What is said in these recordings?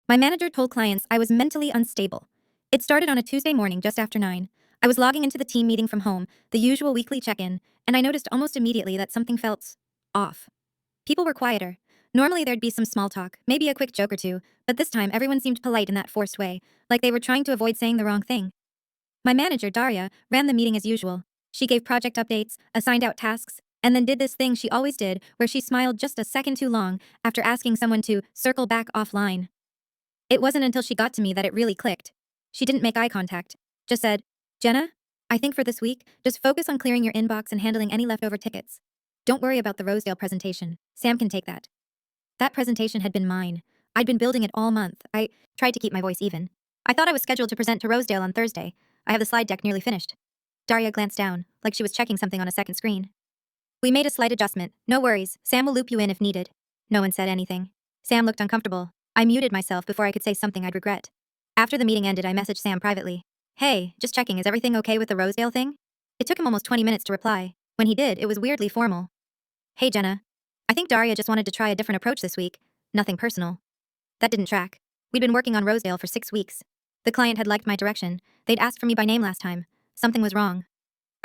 My manager told clients I was mentally unstable. It started on a Tuesday morning just after 9. I was logging into the team meeting from home, the usual weekly check in, and I noticed almost immediately that something felt off. People were quieter. Normally there'd be some small talk, maybe a quick joke or two, but this time everyone seemed polite in that forced way, like they were trying to avoid saying the wrong thing. My manager, Daria, ran the meeting as usual. She gave project updates, assigned out tasks, and then did this thing she always did where she smiled just a second too long after asking someone to circle back offline. It wasn't until she got to me that it really clicked. She didn't make eye contact, just said, "Jenna, I think for this week, just focus on clearing your inbox and handling any leftover tickets. Don't worry about the Rosedale presentation. Sam can take that." That presentation had been mine. I'd been building it all month. I tried to keep my voice even. I thought I was scheduled to present to Rosedale on Thursday. I have the slide deck nearly finished. Daria glanced down, like she was checking something on a second screen. "We made a slight adjustment. No worries. Sam will loop you in if needed." No one said anything. Sam looked uncomfortable. I muted myself before I could say something I'd regret. After the meeting ended, I messaged Sam privately. "Hey, just checking, is everything okay with the Rosedale thing?" It took him almost 20 minutes to reply. When he did, it was weirdly formal. "Hey, Jenna. I think Daria just wanted to try a different approach this week. Nothing personal." That didn't track. We'd been working on Rosedale for 6 weeks. The client had liked my direction. They'd asked for me by name last time. Something was wrong.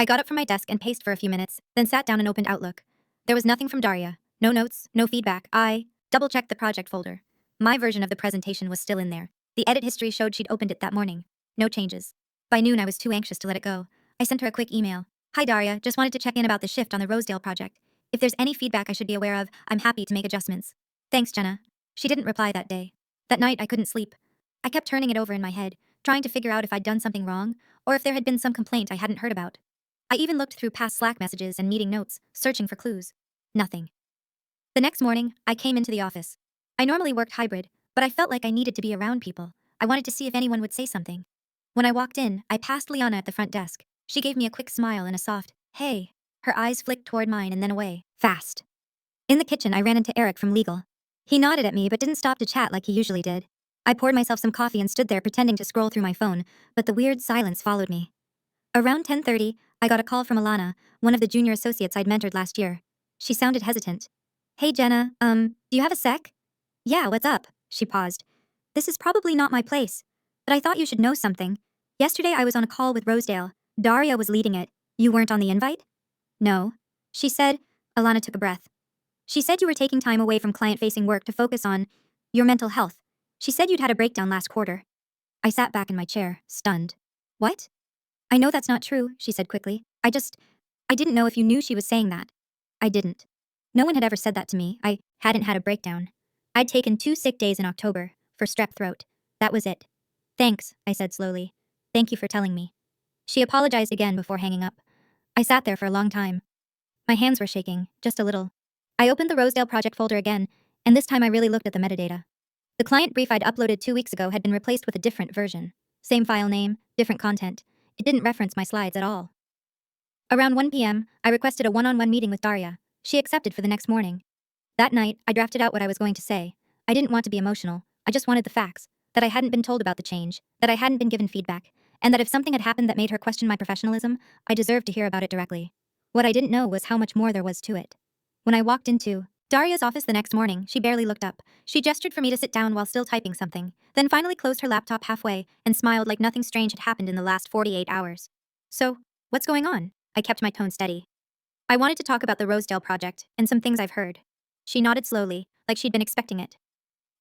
I got up from my desk and paced for a few minutes, then sat down and opened Outlook. There was nothing from Daria. No notes, no feedback. I double-checked the project folder. My version of the presentation was still in there. The edit history showed she'd opened it that morning. No changes. By noon, I was too anxious to let it go. I sent her a quick email. "Hi, Daria. Just wanted to check in about the shift on the Rosedale project. If there's any feedback I should be aware of, I'm happy to make adjustments. Thanks, Jenna." She didn't reply that day. That night, I couldn't sleep. I kept turning it over in my head, trying to figure out if I'd done something wrong, or if there had been some complaint I hadn't heard about. I even looked through past Slack messages and meeting notes, searching for clues. Nothing. The next morning, I came into the office. I normally worked hybrid, but I felt like I needed to be around people. I wanted to see if anyone would say something. When I walked in, I passed Liana at the front desk. She gave me a quick smile and a soft, "Hey." Her eyes flicked toward mine and then away, fast. In the kitchen, I ran into Eric from legal. He nodded at me but didn't stop to chat like he usually did. I poured myself some coffee and stood there pretending to scroll through my phone, but the weird silence followed me. Around 10:30, I got a call from Alana, one of the junior associates I'd mentored last year. She sounded hesitant. "Hey, Jenna, do you have a sec?" "Yeah, what's up?" She paused. "This is probably not my place, but I thought you should know something. Yesterday I was on a call with Rosedale. Daria was leading it. You weren't on the invite?" "No." She said. Alana took a breath. "She said you were taking time away from client-facing work to focus on your mental health. She said you'd had a breakdown last quarter." I sat back in my chair, stunned. "What?" "I know that's not true," she said quickly. I didn't know if you knew she was saying that." I didn't. No one had ever said that to me. I hadn't had a breakdown. I'd taken 2 sick days in October, for strep throat. That was it. "Thanks," I said slowly. "Thank you for telling me." She apologized again before hanging up. I sat there for a long time. My hands were shaking, just a little. I opened the Rosedale project folder again, and this time I really looked at the metadata. The client brief I'd uploaded 2 weeks ago had been replaced with a different version. Same file name, different content. It didn't reference my slides at all. Around 1 p.m., I requested a one-on-one meeting with Daria. She accepted for the next morning. That night, I drafted out what I was going to say. I didn't want to be emotional. I just wanted the facts. That I hadn't been told about the change, that I hadn't been given feedback, and that if something had happened that made her question my professionalism, I deserved to hear about it directly. What I didn't know was how much more there was to it. When I walked into Daria's office the next morning, she barely looked up. She gestured for me to sit down while still typing something, then finally closed her laptop halfway and smiled like nothing strange had happened in the last 48 hours. "So, what's going on?" I kept my tone steady. "I wanted to talk about the Rosedale project and some things I've heard." She nodded slowly, like she'd been expecting it.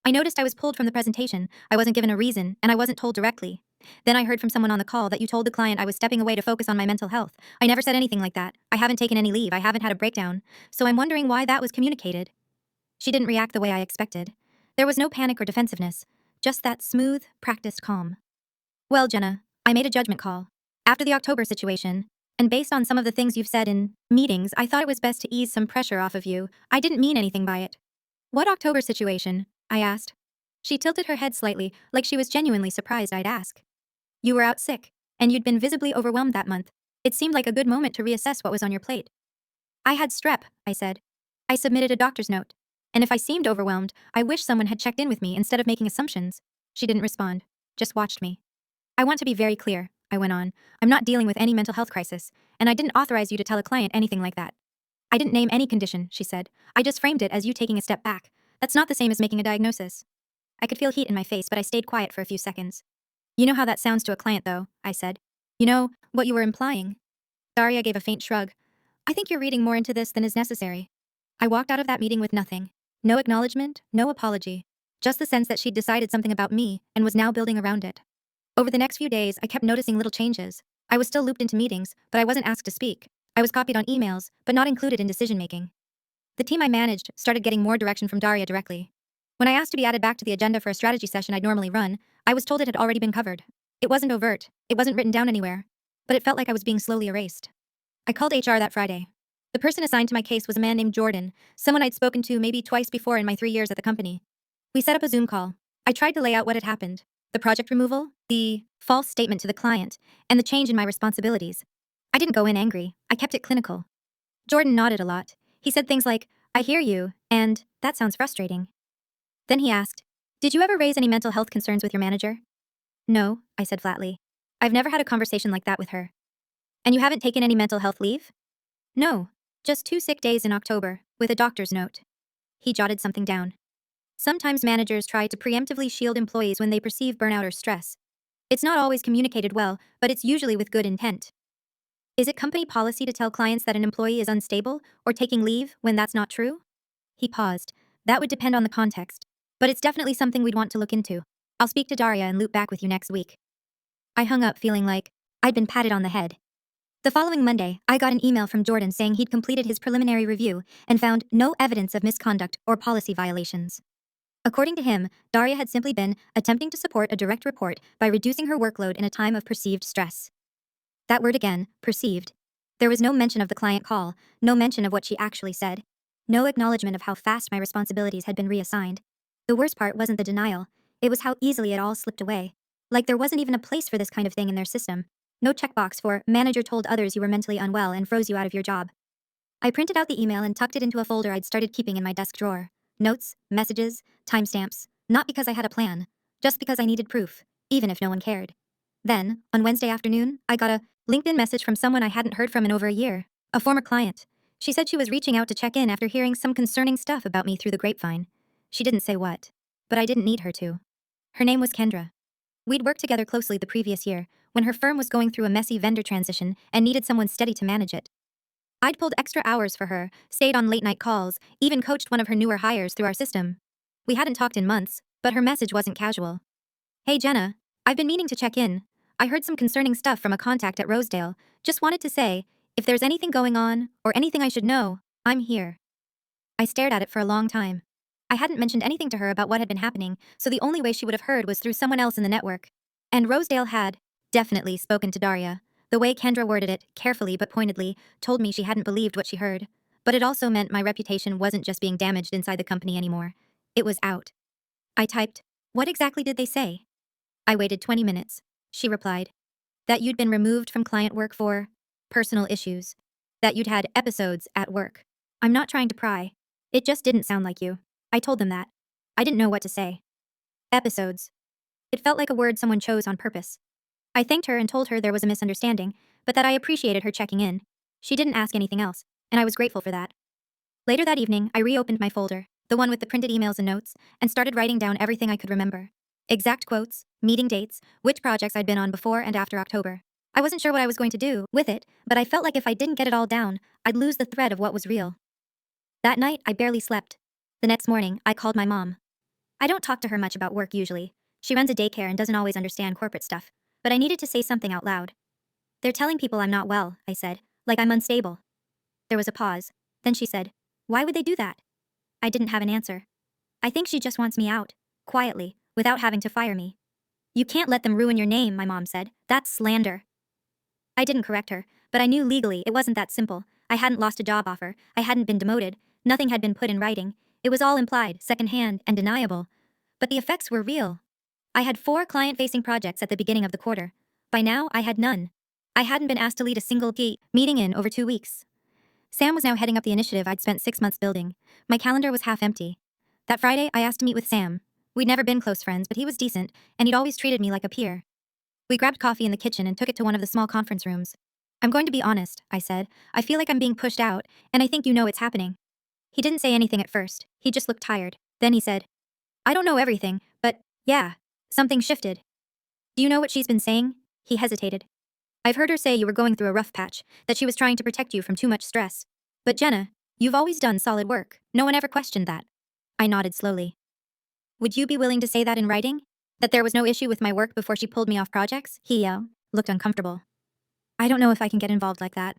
"I noticed I was pulled from the presentation. I wasn't given a reason, and I wasn't told directly. Then I heard from someone on the call that you told the client I was stepping away to focus on my mental health. I never said anything like that. I haven't taken any leave. I haven't had a breakdown. So I'm wondering why that was communicated." She didn't react the way I expected. There was no panic or defensiveness, just that smooth, practiced calm. "Well, Jenna, I made a judgment call. After the October situation, and based on some of the things you've said in meetings, I thought it was best to ease some pressure off of you. I didn't mean anything by it." "What October situation?" I asked. She tilted her head slightly, like she was genuinely surprised I'd ask. "You were out sick, and you'd been visibly overwhelmed that month. It seemed like a good moment to reassess what was on your plate." "I had strep," I said. "I submitted a doctor's note. And if I seemed overwhelmed, I wish someone had checked in with me instead of making assumptions." She didn't respond, just watched me. "I want to be very clear," I went on. "I'm not dealing with any mental health crisis, and I didn't authorize you to tell a client anything like that." "I didn't name any condition," she said. "I just framed it as you taking a step back. That's not the same as making a diagnosis." I could feel heat in my face, but I stayed quiet for a few seconds. You know how that sounds to a client, though, I said. You know, what you were implying. Daria gave a faint shrug. I think you're reading more into this than is necessary. I walked out of that meeting with nothing. No acknowledgement, no apology. Just the sense that she'd decided something about me and was now building around it. Over the next few days, I kept noticing little changes. I was still looped into meetings, but I wasn't asked to speak. I was copied on emails, but not included in decision making. The team I managed started getting more direction from Daria directly. When I asked to be added back to the agenda for a strategy session I'd normally run, I was told it had already been covered. It wasn't overt, it wasn't written down anywhere, but it felt like I was being slowly erased. I called HR that Friday. The person assigned to my case was a man named Jordan, someone I'd spoken to maybe twice before in my 3 years at the company. We set up a Zoom call. I tried to lay out what had happened: the project removal, the false statement to the client, and the change in my responsibilities. I didn't go in angry, I kept it clinical. Jordan nodded a lot. He said things like, I hear you, and that sounds frustrating. Then he asked, did you ever raise any mental health concerns with your manager? No, I said flatly. I've never had a conversation like that with her. And you haven't taken any mental health leave? No, just 2 sick days in October, with a doctor's note. He jotted something down. Sometimes managers try to preemptively shield employees when they perceive burnout or stress. It's not always communicated well, but it's usually with good intent. Is it company policy to tell clients that an employee is unstable or taking leave when that's not true? He paused. That would depend on the context, but it's definitely something we'd want to look into. I'll speak to Daria and loop back with you next week. I hung up feeling like I'd been patted on the head. The following Monday, I got an email from Jordan saying he'd completed his preliminary review and found no evidence of misconduct or policy violations. According to him, Daria had simply been attempting to support a direct report by reducing her workload in a time of perceived stress. That word again, perceived. There was no mention of the client call, no mention of what she actually said, no acknowledgement of how fast my responsibilities had been reassigned. The worst part wasn't the denial, it was how easily it all slipped away. Like there wasn't even a place for this kind of thing in their system. No checkbox for manager told others you were mentally unwell and froze you out of your job. I printed out the email and tucked it into a folder I'd started keeping in my desk drawer. Notes, messages, timestamps, not because I had a plan, just because I needed proof, even if no one cared. Then, on Wednesday afternoon, I got a LinkedIn message from someone I hadn't heard from in over a year, a former client. She said she was reaching out to check in after hearing some concerning stuff about me through the grapevine. She didn't say what, but I didn't need her to. Her name was Kendra. We'd worked together closely the previous year, when her firm was going through a messy vendor transition and needed someone steady to manage it. I'd pulled extra hours for her, stayed on late night calls, even coached one of her newer hires through our system. We hadn't talked in months, but her message wasn't casual. Hey Jenna, I've been meaning to check in. I heard some concerning stuff from a contact at Rosedale. Just wanted to say, if there's anything going on, or anything I should know, I'm here. I stared at it for a long time. I hadn't mentioned anything to her about what had been happening, so the only way she would have heard was through someone else in the network. And Rosedale had, definitely, spoken to Daria. The way Kendra worded it, carefully but pointedly, told me she hadn't believed what she heard. But it also meant my reputation wasn't just being damaged inside the company anymore. It was out. I typed, what exactly did they say? I waited 20 minutes. She replied, that you'd been removed from client work for personal issues. That you'd had episodes at work. I'm not trying to pry. It just didn't sound like you. I told them that. I didn't know what to say. Episodes. It felt like a word someone chose on purpose. I thanked her and told her there was a misunderstanding, but that I appreciated her checking in. She didn't ask anything else, and I was grateful for that. Later that evening, I reopened my folder, the one with the printed emails and notes, and started writing down everything I could remember. Exact quotes, meeting dates, which projects I'd been on before and after October. I wasn't sure what I was going to do with it, but I felt like if I didn't get it all down, I'd lose the thread of what was real. That night, I barely slept. The next morning, I called my mom. I don't talk to her much about work usually. She runs a daycare and doesn't always understand corporate stuff. But I needed to say something out loud. They're telling people I'm not well, I said, like I'm unstable. There was a pause. Then she said, why would they do that? I didn't have an answer. I think she just wants me out, quietly, without having to fire me. You can't let them ruin your name, my mom said. That's slander. I didn't correct her, but I knew legally it wasn't that simple. I hadn't lost a job offer, I hadn't been demoted, nothing had been put in writing. It was all implied, secondhand, and deniable. But the effects were real. I had 4 client-facing projects at the beginning of the quarter. By now, I had none. I hadn't been asked to lead a single key meeting in over 2 weeks. Sam was now heading up the initiative I'd spent 6 months building. My calendar was half empty. That Friday, I asked to meet with Sam. We'd never been close friends, but he was decent, and he'd always treated me like a peer. We grabbed coffee in the kitchen and took it to one of the small conference rooms. I'm going to be honest, I said. I feel like I'm being pushed out, and I think you know it's happening. He didn't say anything at first. He just looked tired. Then he said, I don't know everything, but yeah, something shifted. Do you know what she's been saying? He hesitated. I've heard her say you were going through a rough patch, that she was trying to protect you from too much stress. But Jenna, you've always done solid work. No one ever questioned that. I nodded slowly. Would you be willing to say that in writing? That there was no issue with my work before she pulled me off projects? He looked uncomfortable. I don't know if I can get involved like that.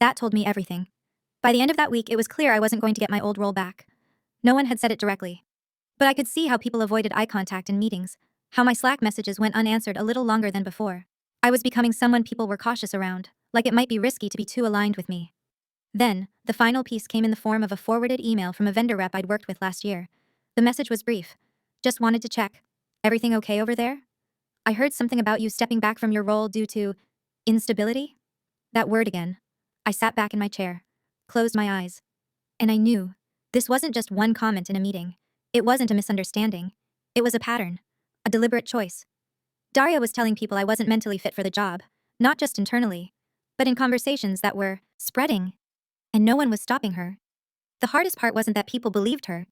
That told me everything. By the end of that week, it was clear I wasn't going to get my old role back. No one had said it directly. But I could see how people avoided eye contact in meetings, how my Slack messages went unanswered a little longer than before. I was becoming someone people were cautious around, like it might be risky to be too aligned with me. Then, the final piece came in the form of a forwarded email from a vendor rep I'd worked with last year. The message was brief. Just wanted to check. Everything okay over there? I heard something about you stepping back from your role due to instability? That word again. I sat back in my chair, closed my eyes. And I knew. This wasn't just one comment in a meeting. It wasn't a misunderstanding. It was a pattern. A deliberate choice. Daria was telling people I wasn't mentally fit for the job, not just internally, but in conversations that were spreading. And no one was stopping her. The hardest part wasn't that people believed her.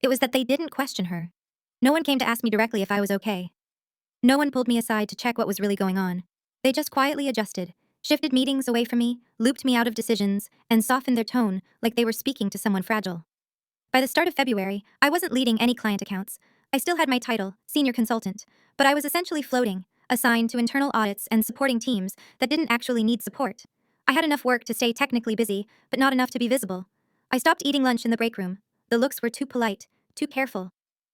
It was that they didn't question her. No one came to ask me directly if I was okay. No one pulled me aside to check what was really going on. They just quietly adjusted, shifted meetings away from me, looped me out of decisions, and softened their tone like they were speaking to someone fragile. By the start of February, I wasn't leading any client accounts. I still had my title, senior consultant, but I was essentially floating, assigned to internal audits and supporting teams that didn't actually need support. I had enough work to stay technically busy, but not enough to be visible. I stopped eating lunch in the break room. The looks were too polite, too careful.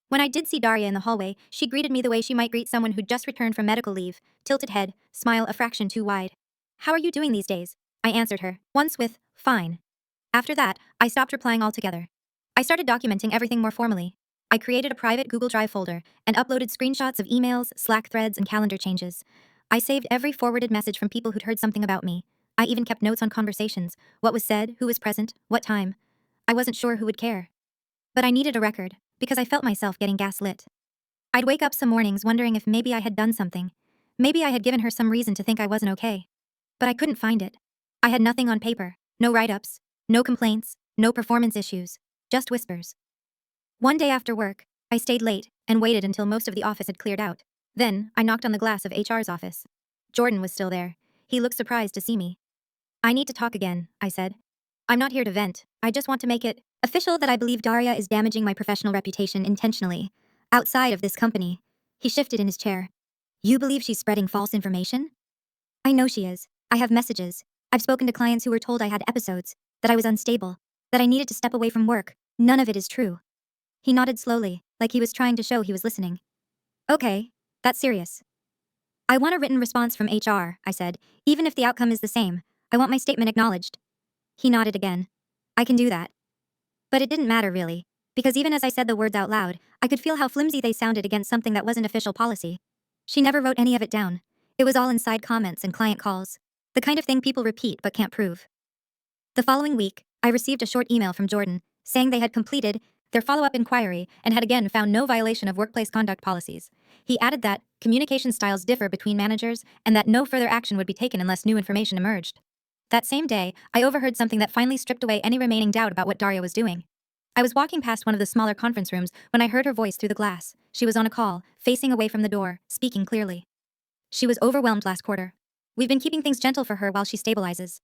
When I did see Daria in the hallway, she greeted me the way she might greet someone who'd just returned from medical leave, tilted head, smile a fraction too wide. How are you doing these days? I answered her, once with, fine. After that, I stopped replying altogether. I started documenting everything more formally. I created a private Google Drive folder and uploaded screenshots of emails, Slack threads, and calendar changes. I saved every forwarded message from people who'd heard something about me. I even kept notes on conversations, what was said, who was present, what time. I wasn't sure who would care. But I needed a record, because I felt myself getting gaslit. I'd wake up some mornings wondering if maybe I had done something. Maybe I had given her some reason to think I wasn't okay. But I couldn't find it. I had nothing on paper, no write-ups, no complaints, no performance issues, just whispers. One day after work, I stayed late and waited until most of the office had cleared out. Then, I knocked on the glass of HR's office. Jordan was still there. He looked surprised to see me. I need to talk again, I said. I'm not here to vent. I just want to make it official that I believe Daria is damaging my professional reputation intentionally. Outside of this company. He shifted in his chair. You believe she's spreading false information? I know she is. I have messages. I've spoken to clients who were told I had episodes, that I was unstable, that I needed to step away from work. None of it is true. He nodded slowly, like he was trying to show he was listening. Okay, that's serious. I want a written response from HR, I said, even if the outcome is the same. I want my statement acknowledged. He nodded again. I can do that. But it didn't matter really, because even as I said the words out loud, I could feel how flimsy they sounded against something that wasn't official policy. She never wrote any of it down. It was all inside comments and client calls. The kind of thing people repeat but can't prove. The following week, I received a short email from Jordan, saying they had completed their follow-up inquiry and had again found no violation of workplace conduct policies. He added that communication styles differ between managers and that no further action would be taken unless new information emerged. That same day, I overheard something that finally stripped away any remaining doubt about what Daria was doing. I was walking past one of the smaller conference rooms when I heard her voice through the glass. She was on a call, facing away from the door, speaking clearly. She was overwhelmed last quarter. We've been keeping things gentle for her while she stabilizes.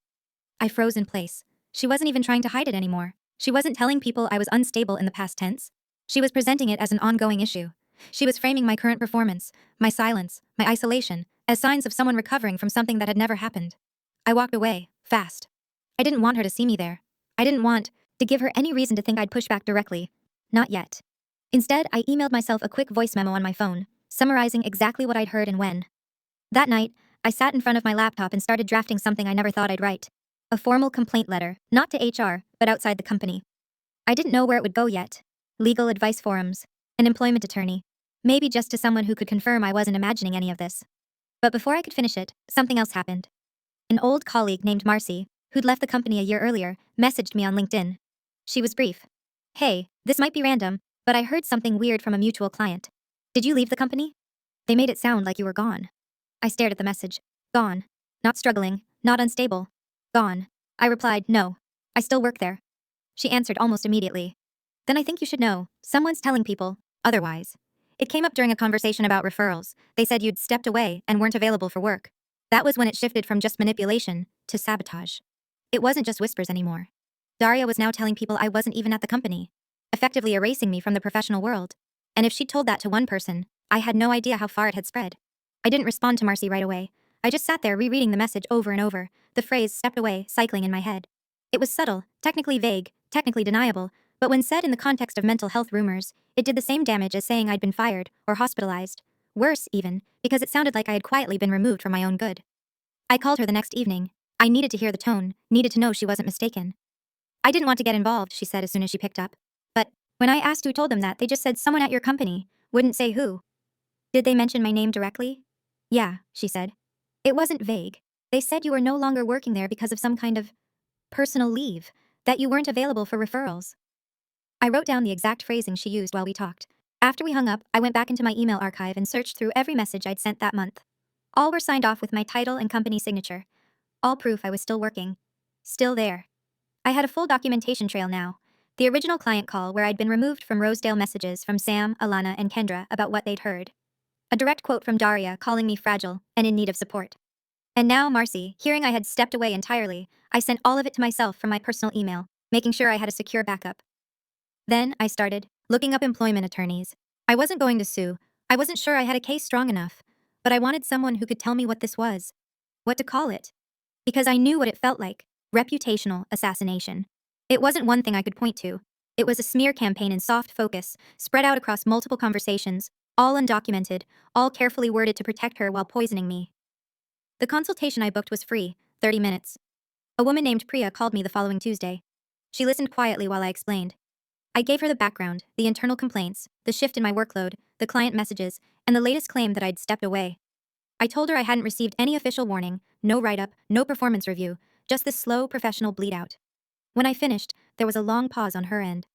I froze in place. She wasn't even trying to hide it anymore. She wasn't telling people I was unstable in the past tense. She was presenting it as an ongoing issue. She was framing my current performance, my silence, my isolation, as signs of someone recovering from something that had never happened. I walked away, fast. I didn't want her to see me there. I didn't want to give her any reason to think I'd push back directly. Not yet. Instead, I emailed myself a quick voice memo on my phone, summarizing exactly what I'd heard and when. That night, I sat in front of my laptop and started drafting something I never thought I'd write. A formal complaint letter, not to HR, but outside the company. I didn't know where it would go yet. Legal advice forums, an employment attorney, maybe just to someone who could confirm I wasn't imagining any of this. But before I could finish it, something else happened. An old colleague named Marcy, who'd left the company a year earlier, messaged me on LinkedIn. She was brief. Hey, this might be random, but I heard something weird from a mutual client. Did you leave the company? They made it sound like you were gone. I stared at the message. Gone. Not struggling, not unstable. Gone. I replied, no. I still work there. She answered almost immediately. Then I think you should know. Someone's telling people. otherwise. It came up during a conversation about referrals. They said you'd stepped away and weren't available for work. That was when it shifted from just manipulation to sabotage. It wasn't just whispers anymore. Daria was now telling people I wasn't even at the company, effectively erasing me from the professional world. And if she'd told that to one person, I had no idea how far it had spread. I didn't respond to Marcy right away. I just sat there rereading the message over and over, the phrase stepped away cycling in my head. It was subtle, technically vague, technically deniable, but when said in the context of mental health rumors, it did the same damage as saying I'd been fired or hospitalized. Worse, even, because it sounded like I had quietly been removed for my own good. I called her the next evening. I needed to hear the tone, needed to know she wasn't mistaken. I didn't want to get involved, she said as soon as she picked up. But when I asked who told them that, they just said someone at your company, wouldn't say who. Did they mention my name directly? Yeah, she said. It wasn't vague. They said you were no longer working there because of some kind of personal leave, that you weren't available for referrals. I wrote down the exact phrasing she used while we talked. After we hung up, I went back into my email archive and searched through every message I'd sent that month. All were signed off with my title and company signature. All proof I was still working. Still there. I had a full documentation trail now. The original client call where I'd been removed from Rosedale messages from Sam, Alana, and Kendra about what they'd heard. A direct quote from Daria calling me fragile and in need of support. And now Marcy, hearing I had stepped away entirely, I sent all of it to myself from my personal email, making sure I had a secure backup. Then I started looking up employment attorneys. I wasn't going to sue. I wasn't sure I had a case strong enough, but I wanted someone who could tell me what this was, what to call it. Because I knew what it felt like, reputational assassination. It wasn't one thing I could point to. It was a smear campaign in soft focus, spread out across multiple conversations, all undocumented, all carefully worded to protect her while poisoning me. The consultation I booked was free, 30 minutes. A woman named Priya called me the following Tuesday. She listened quietly while I explained. I gave her the background, the internal complaints, the shift in my workload, the client messages, and the latest claim that I'd stepped away. I told her I hadn't received any official warning, no write-up, no performance review, just this slow, professional bleed-out. When I finished, there was a long pause on her end.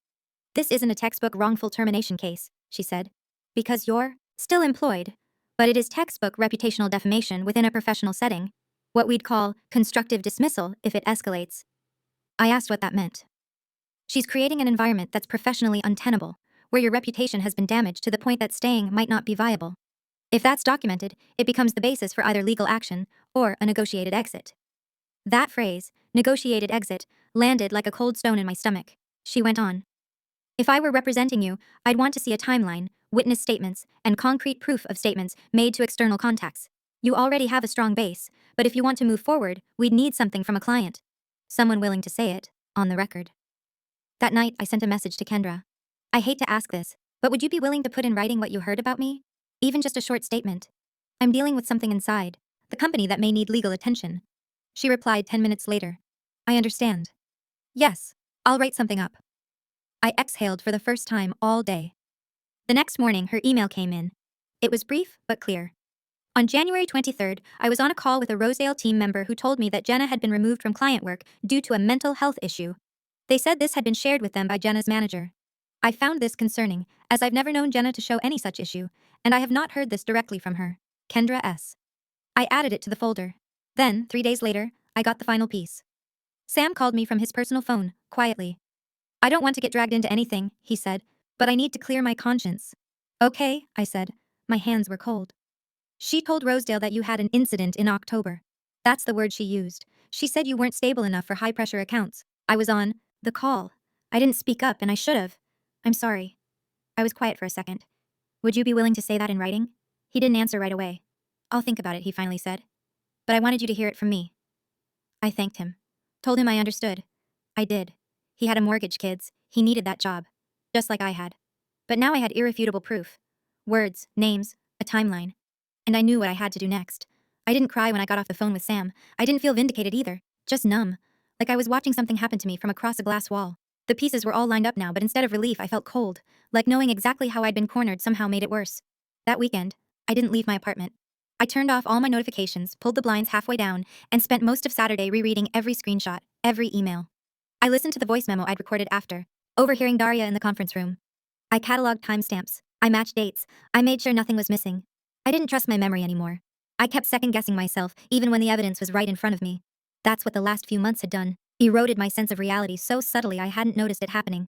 This isn't a textbook wrongful termination case, she said. Because you're still employed. But it is textbook reputational defamation within a professional setting. What we'd call constructive dismissal if it escalates. I asked what that meant. She's creating an environment that's professionally untenable, where your reputation has been damaged to the point that staying might not be viable. If that's documented, it becomes the basis for either legal action or a negotiated exit. That phrase, negotiated exit, landed like a cold stone in my stomach. She went on. If I were representing you, I'd want to see a timeline, witness statements, and concrete proof of statements made to external contacts. You already have a strong base, but if you want to move forward, we'd need something from a client. Someone willing to say it, on the record. That night, I sent a message to Kendra. I hate to ask this, but would you be willing to put in writing what you heard about me? Even just a short statement. I'm dealing with something inside the company that may need legal attention. She replied 10 minutes later. I understand. Yes, I'll write something up. I exhaled for the first time all day. The next morning, her email came in. It was brief but clear. On January 23rd, I was on a call with a Rosedale team member who told me that Jenna had been removed from client work due to a mental health issue. They said this had been shared with them by Jenna's manager. I found this concerning, as I've never known Jenna to show any such issue, and I have not heard this directly from her. Kendra S. I added it to the folder. Then, 3 days later, I got the final piece. Sam called me from his personal phone, quietly. I don't want to get dragged into anything, he said, but I need to clear my conscience. Okay, I said. My hands were cold. She told Rosedale that you had an incident in October. That's the word she used. She said you weren't stable enough for high-pressure accounts. I was on the call. I didn't speak up, and I should have. I'm sorry. I was quiet for a second. Would you be willing to say that in writing? He didn't answer right away. I'll think about it, he finally said. But I wanted you to hear it from me. I thanked him. Told him I understood. I did. He had a mortgage, kids. He needed that job. Just like I had. But now I had irrefutable proof. Words, names, a timeline. And I knew what I had to do next. I didn't cry when I got off the phone with Sam. I didn't feel vindicated either. Just numb. Like I was watching something happen to me from across a glass wall. The pieces were all lined up now, but instead of relief, I felt cold. Like knowing exactly how I'd been cornered somehow made it worse. That weekend, I didn't leave my apartment. I turned off all my notifications, pulled the blinds halfway down, and spent most of Saturday rereading every screenshot, every email. I listened to the voice memo I'd recorded after, overhearing Daria in the conference room. I cataloged timestamps. I matched dates. I made sure nothing was missing. I didn't trust my memory anymore. I kept second-guessing myself, even when the evidence was right in front of me. That's what the last few months had done, eroded my sense of reality so subtly I hadn't noticed it happening.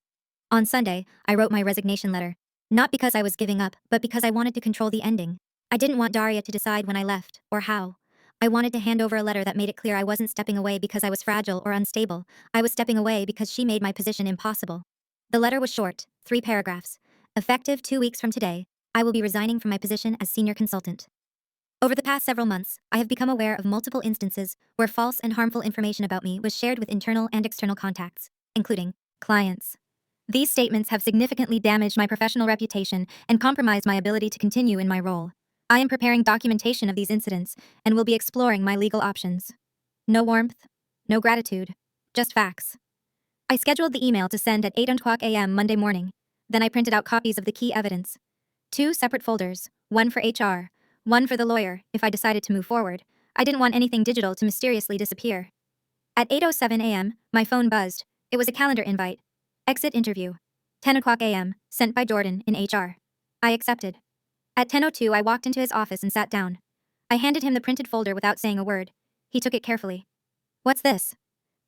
On Sunday, I wrote my resignation letter. Not because I was giving up, but because I wanted to control the ending. I didn't want Daria to decide when I left, or how. I wanted to hand over a letter that made it clear I wasn't stepping away because I was fragile or unstable. I was stepping away because she made my position impossible. The letter was short, 3 paragraphs. Effective 2 weeks from today, I will be resigning from my position as senior consultant. Over the past several months, I have become aware of multiple instances where false and harmful information about me was shared with internal and external contacts, including clients. These statements have significantly damaged my professional reputation and compromised my ability to continue in my role. I am preparing documentation of these incidents and will be exploring my legal options. No warmth, no gratitude, just facts. I scheduled the email to send at 8 a.m. Monday morning. Then I printed out copies of the key evidence. 2 separate folders, one for HR, one for the lawyer if I decided to move forward. I didn't want anything digital to mysteriously disappear. At 8:07 a.m., my phone buzzed. It was a calendar invite. Exit interview. 10 a.m., sent by Jordan in HR. I accepted. At 10:02, I walked into his office and sat down. I handed him the printed folder without saying a word. He took it carefully. What's this?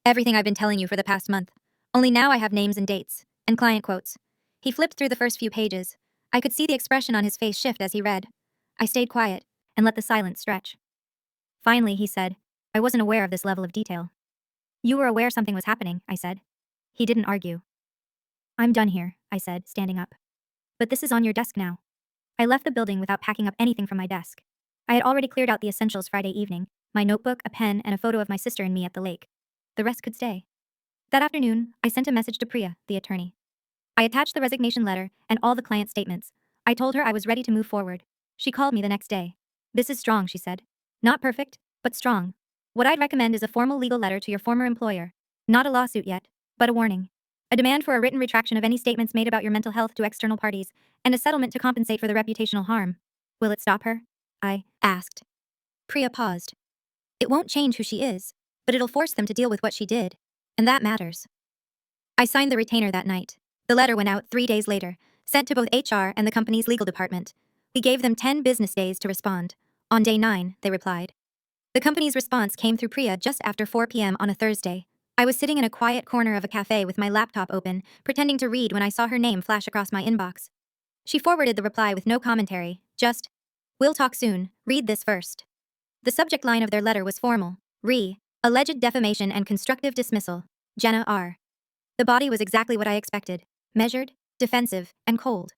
Everything I've been telling you for the past month. Only now I have names and dates, and client quotes. He flipped through the first few pages. I could see the expression on his face shift as he read. I stayed quiet and let the silence stretch. Finally, he said, I wasn't aware of this level of detail. You were aware something was happening, I said. He didn't argue. I'm done here, I said, standing up. But this is on your desk now. I left the building without packing up anything from my desk. I had already cleared out the essentials Friday evening, my notebook, a pen, and a photo of my sister and me at the lake. The rest could stay. That afternoon, I sent a message to Priya, the attorney. I attached the resignation letter and all the client statements. I told her I was ready to move forward. She called me the next day. This is strong, she said. Not perfect, but strong. What I'd recommend is a formal legal letter to your former employer. Not a lawsuit yet, but a warning. A demand for a written retraction of any statements made about your mental health to external parties, and a settlement to compensate for the reputational harm. Will it stop her? I asked. Priya paused. It won't change who she is, but it'll force them to deal with what she did. And that matters. I signed the retainer that night. The letter went out 3 days later, sent to both HR and the company's legal department. We gave them 10 business days to respond. On day 9, they replied. The company's response came through Priya just after 4 p.m. on a Thursday. I was sitting in a quiet corner of a cafe with my laptop open, pretending to read when I saw her name flash across my inbox. She forwarded the reply with no commentary, just, We'll talk soon, read this first. The subject line of their letter was formal. Alleged defamation and constructive dismissal. Jenna R. The body was exactly what I expected. Measured, defensive, and cold.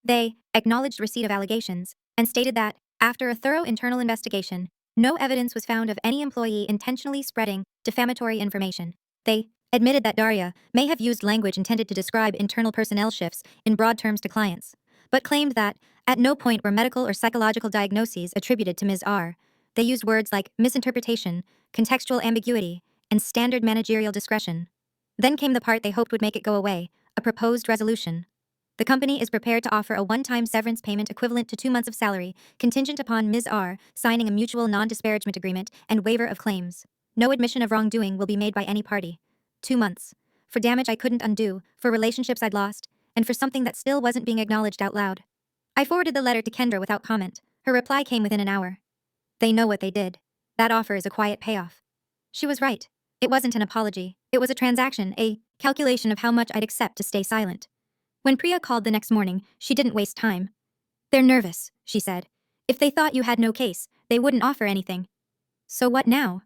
They acknowledged receipt of allegations and stated that, after a thorough internal investigation, no evidence was found of any employee intentionally spreading defamatory information. They admitted that Daria may have used language intended to describe internal personnel shifts in broad terms to clients, but claimed that, at no point were medical or psychological diagnoses attributed to Ms. R. They used words like misinterpretation, contextual ambiguity, and standard managerial discretion. Then came the part they hoped would make it go away, a proposed resolution. The company is prepared to offer a one-time severance payment equivalent to 2 months of salary, contingent upon Ms. R. signing a mutual non-disparagement agreement and waiver of claims. No admission of wrongdoing will be made by any party. 2 months. For damage I couldn't undo, for relationships I'd lost, and for something that still wasn't being acknowledged out loud. I forwarded the letter to Kendra without comment. Her reply came within an hour. They know what they did. That offer is a quiet payoff. She was right. It wasn't an apology. It was a transaction, a calculation of how much I'd accept to stay silent. When Priya called the next morning, she didn't waste time. They're nervous, she said. If they thought you had no case, they wouldn't offer anything. So what now?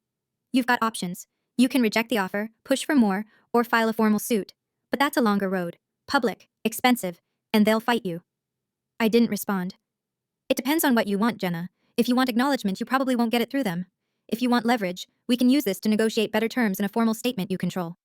You've got options. You can reject the offer, push for more, or file a formal suit. But that's a longer road. Public, expensive, and they'll fight you. I didn't respond. It depends on what you want, Jenna. If you want acknowledgement, you probably won't get it through them. If you want leverage, we can use this to negotiate better terms in a formal statement you control.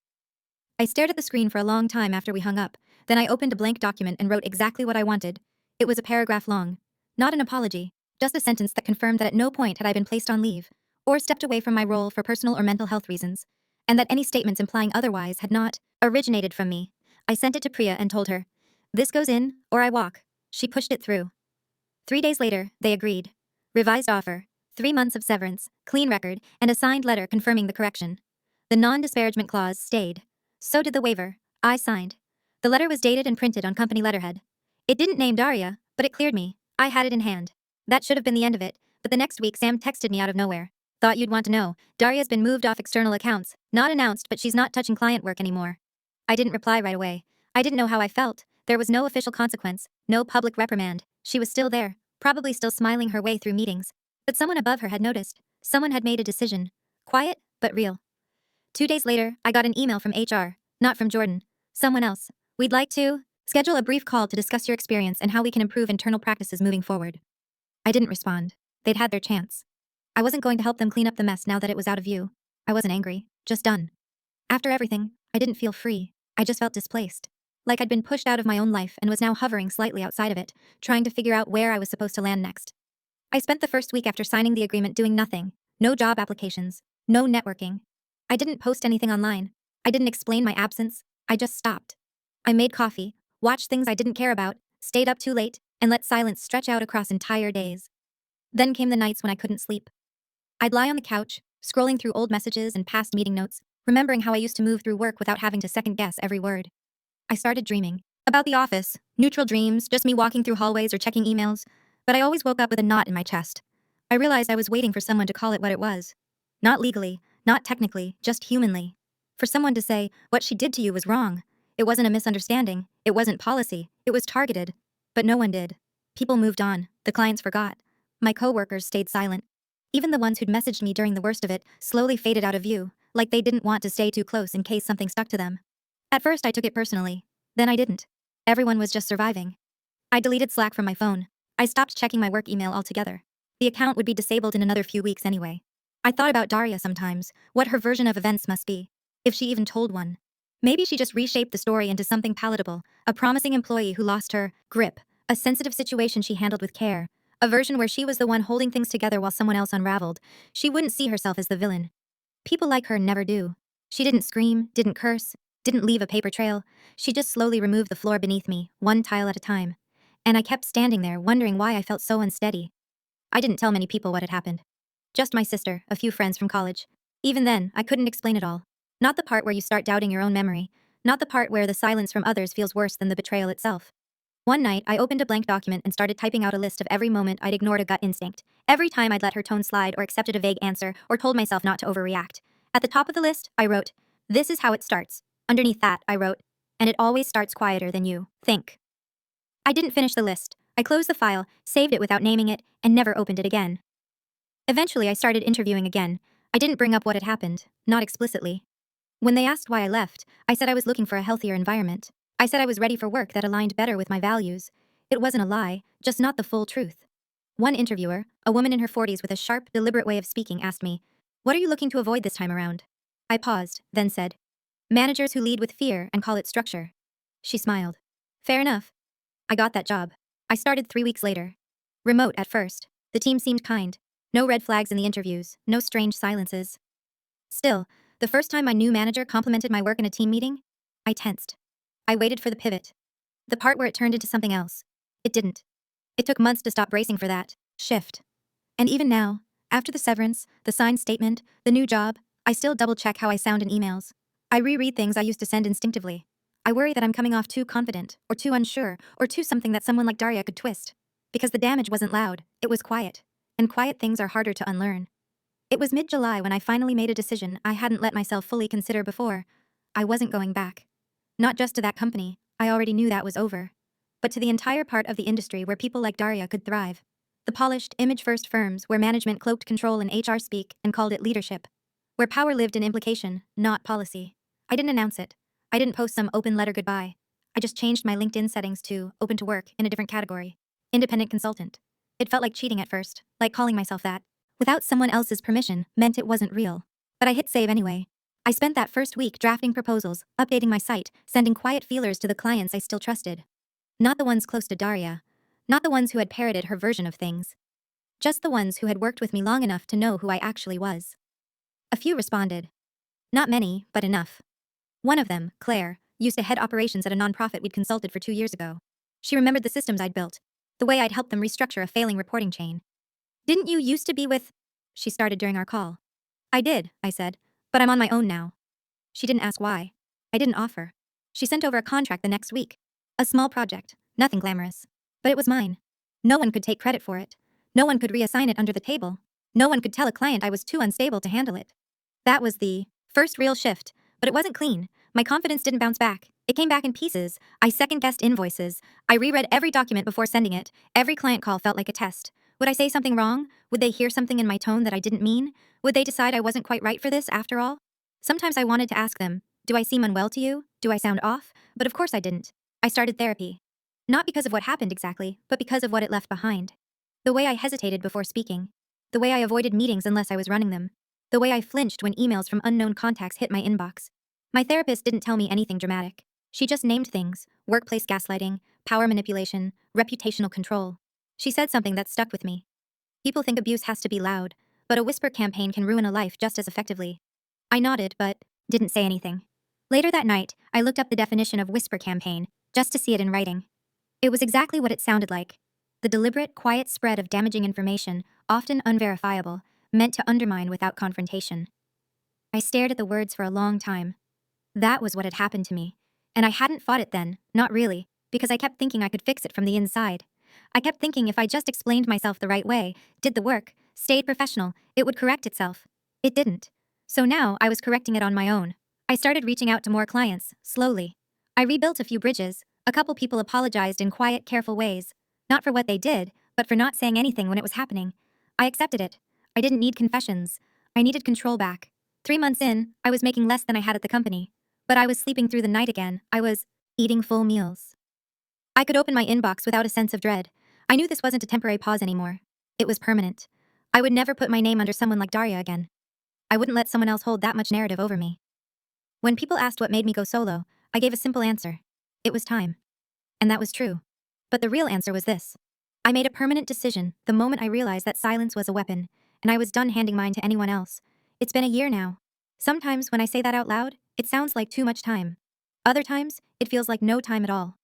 I stared at the screen for a long time after we hung up. Then I opened a blank document and wrote exactly what I wanted. It was a paragraph long. Not an apology, just a sentence that confirmed that at no point had I been placed on leave, or stepped away from my role for personal or mental health reasons, and that any statements implying otherwise had not originated from me. I sent it to Priya and told her, This goes in, or I walk. She pushed it through. 3 days later, they agreed. Revised offer, 3 months of severance, clean record, and a signed letter confirming the correction. The non-disparagement clause stayed. So did the waiver. I signed. The letter was dated and printed on company letterhead. It didn't name Daria, but it cleared me. I had it in hand. That should have been the end of it, but the next week Sam texted me out of nowhere. Thought you'd want to know. Daria's been moved off external accounts. Not announced, but she's not touching client work anymore. I didn't reply right away. I didn't know how I felt. There was no official consequence, no public reprimand. She was still there, probably still smiling her way through meetings. But someone above her had noticed. Someone had made a decision. Quiet, but real. 2 days later, I got an email from HR. Not from Jordan. Someone else. We'd like to schedule a brief call to discuss your experience and how we can improve internal practices moving forward. I didn't respond. They'd had their chance. I wasn't going to help them clean up the mess now that it was out of view. I wasn't angry, just done. After everything, I didn't feel free. I just felt displaced. Like I'd been pushed out of my own life and was now hovering slightly outside of it, trying to figure out where I was supposed to land next. I spent the first week after signing the agreement doing nothing. No job applications. No networking. I didn't post anything online. I didn't explain my absence. I just stopped. I made coffee, watched things I didn't care about, stayed up too late, and let silence stretch out across entire days. Then came the nights when I couldn't sleep. I'd lie on the couch, scrolling through old messages and past meeting notes, remembering how I used to move through work without having to second guess every word. I started dreaming. About the office, neutral dreams, just me walking through hallways or checking emails, but I always woke up with a knot in my chest. I realized I was waiting for someone to call it what it was. Not legally, not technically, just humanly. For someone to say, what she did to you was wrong. It wasn't a misunderstanding, it wasn't policy, it was targeted. But no one did. People moved on, the clients forgot. My coworkers stayed silent. Even the ones who'd messaged me during the worst of it slowly faded out of view, like they didn't want to stay too close in case something stuck to them. At first I took it personally. Then I didn't. Everyone was just surviving. I deleted Slack from my phone. I stopped checking my work email altogether. The account would be disabled in another few weeks anyway. I thought about Daria sometimes, what her version of events must be. If she even told one. Maybe she just reshaped the story into something palatable, a promising employee who lost her grip, a sensitive situation she handled with care, a version where she was the one holding things together while someone else unraveled. She wouldn't see herself as the villain. People like her never do. She didn't scream, didn't curse, didn't leave a paper trail. She just slowly removed the floor beneath me, one tile at a time. And I kept standing there, wondering why I felt so unsteady. I didn't tell many people what had happened. Just my sister, a few friends from college. Even then, I couldn't explain it all. Not the part where you start doubting your own memory. Not the part where the silence from others feels worse than the betrayal itself. One night, I opened a blank document and started typing out a list of every moment I'd ignored a gut instinct. Every time I'd let her tone slide or accepted a vague answer or told myself not to overreact. At the top of the list, I wrote, "This is how it starts." Underneath that, I wrote, "And it always starts quieter than you think." I didn't finish the list. I closed the file, saved it without naming it, and never opened it again. Eventually, I started interviewing again. I didn't bring up what had happened, not explicitly. When they asked why I left, I said I was looking for a healthier environment. I said I was ready for work that aligned better with my values. It wasn't a lie, just not the full truth. One interviewer, a woman in her 40s with a sharp, deliberate way of speaking, asked me, "What are you looking to avoid this time around?" I paused, then said, "Managers who lead with fear and call it structure." She smiled. Fair enough. I got that job. I started 3 weeks later. Remote at first. The team seemed kind. No red flags in the interviews, no strange silences. Still, the first time my new manager complimented my work in a team meeting, I tensed. I waited for the pivot. The part where it turned into something else. It didn't. It took months to stop bracing for that shift. And even now, after the severance, the signed statement, the new job, I still double-check how I sound in emails. I reread things I used to send instinctively. I worry that I'm coming off too confident, or too unsure, or too something that someone like Daria could twist. Because the damage wasn't loud, it was quiet. And quiet things are harder to unlearn. It was mid-July when I finally made a decision I hadn't let myself fully consider before. I wasn't going back. Not just to that company, I already knew that was over. But to the entire part of the industry where people like Daria could thrive. The polished, image-first firms where management cloaked control in HR speak and called it leadership. Where power lived in implication, not policy. I didn't announce it. I didn't post some open letter goodbye. I just changed my LinkedIn settings to open to work in a different category. Independent consultant. It felt like cheating at first, like calling myself that. Without someone else's permission meant it wasn't real. But I hit save anyway. I spent that first week drafting proposals, updating my site, sending quiet feelers to the clients I still trusted. Not the ones close to Daria. Not the ones who had parroted her version of things. Just the ones who had worked with me long enough to know who I actually was. A few responded. Not many, but enough. One of them, Claire, used to head operations at a nonprofit we'd consulted for 2 years ago. She remembered the systems I'd built, the way I'd helped them restructure a failing reporting chain. "Didn't you used to be with—" she started during our call. "I did," I said, "but I'm on my own now." She didn't ask why. I didn't offer. She sent over a contract the next week. A small project, nothing glamorous. But it was mine. No one could take credit for it. No one could reassign it under the table. No one could tell a client I was too unstable to handle it. That was the first real shift, but it wasn't clean. My confidence didn't bounce back. It came back in pieces. I second-guessed invoices. I reread every document before sending it. Every client call felt like a test. Would I say something wrong? Would they hear something in my tone that I didn't mean? Would they decide I wasn't quite right for this after all? Sometimes I wanted to ask them, do I seem unwell to you? Do I sound off? But of course I didn't. I started therapy. Not because of what happened exactly, but because of what it left behind. The way I hesitated before speaking. The way I avoided meetings unless I was running them. The way I flinched when emails from unknown contacts hit my inbox. My therapist didn't tell me anything dramatic. She just named things: workplace gaslighting, power manipulation, reputational control. She said something that stuck with me. People think abuse has to be loud, but a whisper campaign can ruin a life just as effectively. I nodded, but didn't say anything. Later that night, I looked up the definition of whisper campaign, just to see it in writing. It was exactly what it sounded like: the deliberate, quiet spread of damaging information, often unverifiable, meant to undermine without confrontation. I stared at the words for a long time. That was what had happened to me. And I hadn't fought it then, not really, because I kept thinking I could fix it from the inside. I kept thinking if I just explained myself the right way, did the work, stayed professional, it would correct itself. It didn't. So now I was correcting it on my own. I started reaching out to more clients, slowly. I rebuilt a few bridges. A couple people apologized in quiet, careful ways. Not for what they did, but for not saying anything when it was happening. I accepted it. I didn't need confessions. I needed control back. 3 months in, I was making less than I had at the company. But I was sleeping through the night again. I was eating full meals. I could open my inbox without a sense of dread. I knew this wasn't a temporary pause anymore. It was permanent. I would never put my name under someone like Daria again. I wouldn't let someone else hold that much narrative over me. When people asked what made me go solo, I gave a simple answer. It was time. And that was true. But the real answer was this. I made a permanent decision the moment I realized that silence was a weapon, and I was done handing mine to anyone else. It's been a year now. Sometimes when I say that out loud, it sounds like too much time. Other times, it feels like no time at all.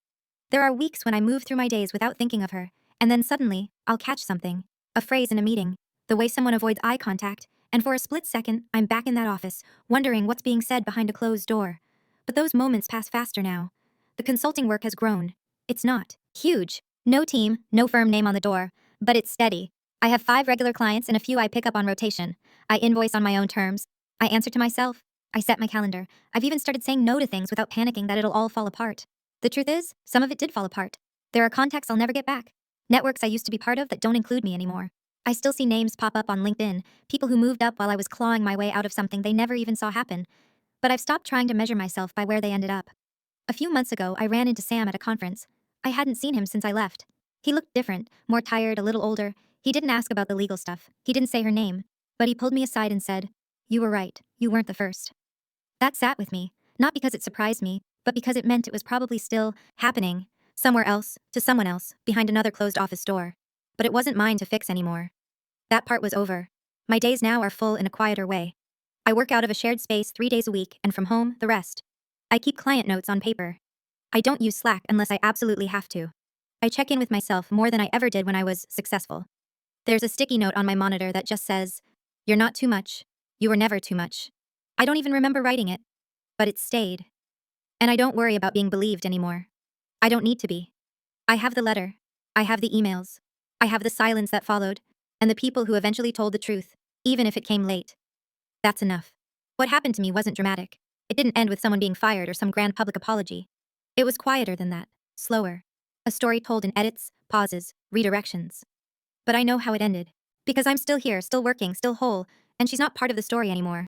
There are weeks when I move through my days without thinking of her, and then suddenly, I'll catch something. A phrase in a meeting, the way someone avoids eye contact, and for a split second, I'm back in that office, wondering what's being said behind a closed door. But those moments pass faster now. The consulting work has grown. It's not huge. No team, no firm name on the door, but it's steady. I have 5 regular clients and a few I pick up on rotation. I invoice on my own terms. I answer to myself. I set my calendar. I've even started saying no to things without panicking that it'll all fall apart. The truth is, some of it did fall apart. There are contacts I'll never get back. Networks I used to be part of that don't include me anymore. I still see names pop up on LinkedIn, people who moved up while I was clawing my way out of something they never even saw happen. But I've stopped trying to measure myself by where they ended up. A few months ago, I ran into Sam at a conference. I hadn't seen him since I left. He looked different, more tired, a little older. He didn't ask about the legal stuff. He didn't say her name. But he pulled me aside and said, "You were right. You weren't the first." That sat with me, not because it surprised me, but because it meant it was probably still happening, somewhere else, to someone else, behind another closed office door. But it wasn't mine to fix anymore. That part was over. My days now are full in a quieter way. I work out of a shared space 3 days a week, and from home, the rest. I keep client notes on paper. I don't use Slack unless I absolutely have to. I check in with myself more than I ever did when I was successful. There's a sticky note on my monitor that just says, "You're not too much. You were never too much." I don't even remember writing it, but it stayed. And I don't worry about being believed anymore. I don't need to be. I have the letter. I have the emails. I have the silence that followed, and the people who eventually told the truth, even if it came late. That's enough. What happened to me wasn't dramatic. It didn't end with someone being fired or some grand public apology. It was quieter than that, slower. A story told in edits, pauses, redirections. But I know how it ended. Because I'm still here, still working, still whole, and she's not part of the story anymore.